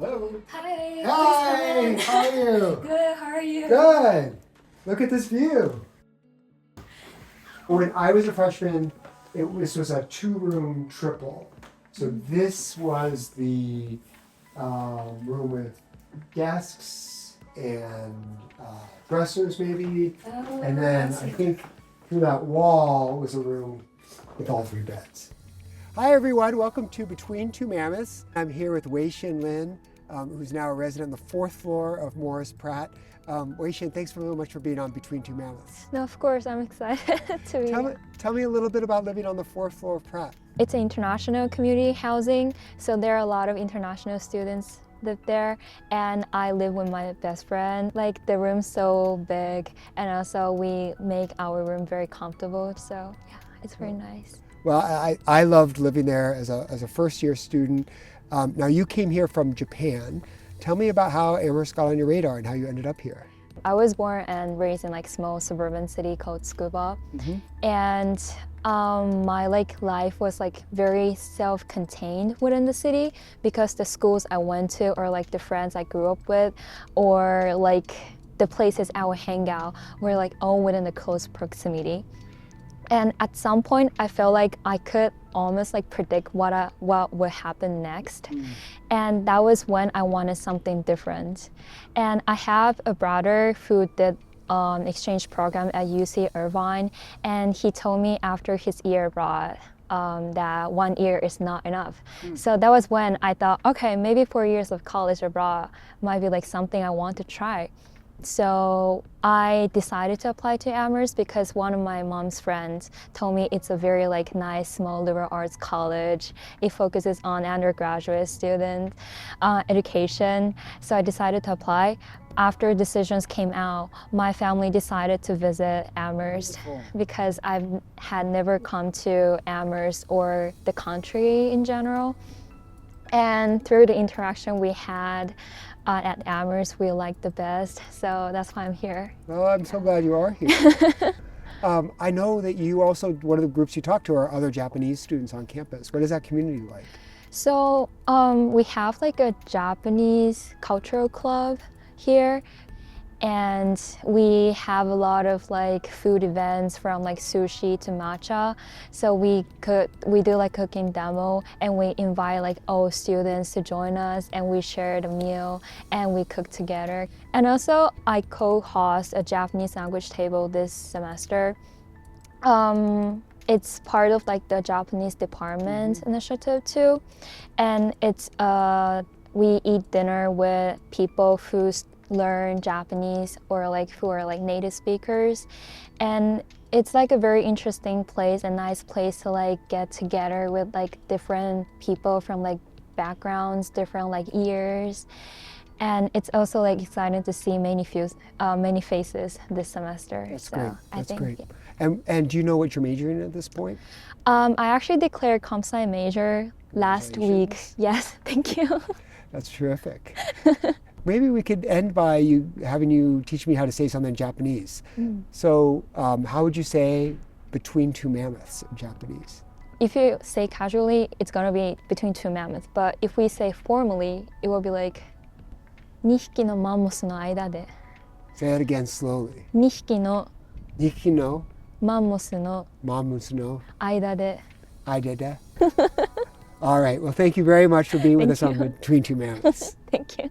Hello. Hi. Hi. How are you? Good. How are you? Good. Look at this view. When I was a freshman, this was a 2-room triple. So this was the room with desks and dressers maybe. Oh, And then I think through that wall was a room with all 3 beds. Hi everyone, welcome to Between Two Mammoths. I'm here with Weixin Lin, who's now a resident on the 4th floor of Morris Pratt. Weixin, thanks very much for being on Between Two Mammoths. No, of course, I'm excited to be here. Tell me a little bit about living on the 4th floor of Pratt. It's an international community housing, so there are a lot of international students live there, and I live with my best friend. Like, the room's so big, and also we make our room very comfortable, so yeah, it's very nice. Well, I loved living there as a first-year student. Now you came here from Japan. Tell me about how Amherst got on your radar and how you ended up here. I was born and raised in like small suburban city called Tsukuba, and my life was like very self-contained within the city because the schools I went to or like the friends I grew up with or like the places I would hang out were like all within the close proximity. And at some point, I felt like I could almost like predict what would happen next. And that was when I wanted something different. And I have a brother who did exchange program at UC Irvine, and he told me after his year abroad that 1 year is not enough. So that was when I thought, okay, maybe 4 years of college abroad might be like something I want to try. So I decided to apply to Amherst because one of my mom's friends told me it's a very like nice small liberal arts college. It focuses on undergraduate student education. So I decided to apply. After decisions came out, my family decided to visit Amherst because I had never come to Amherst or the country in general. And through the interaction we had at Amherst, we liked the best, so that's why I'm here. Well, I'm so glad you are here. I know that you also, one of the groups you talk to are other Japanese students on campus. What is that community like? So we have like a Japanese cultural club here, and we have a lot of like food events from like sushi to matcha. So we do like cooking demo, and we invite like all students to join us, and we share the meal and we cook together. And also I co-host a Japanese language table this semester. It's part of like the Japanese department initiative too, and it's we eat dinner with people who learn Japanese or like who are like native speakers, and it's like a very interesting place, a nice place to like get together with like different people from like backgrounds, different like years, and it's also like exciting to see many faces this semester. That's so great. I That's think, great. yeah. And do you know what you're majoring in at this point? I actually declared comp sci major last week. Yes, thank you. That's terrific. Maybe we could end by having you teach me how to say something in Japanese. So how would you say between two mammoths in Japanese? If you say casually, it's gonna be between two mammoths. But if we say formally, it will be like 2匹のマンモスの間で Say it again slowly. 2匹の 2匹の マンモスの mammothsの 間で 間で All right. Well, thank you very much for being with us on you. Between Two Mammoths. Thank you.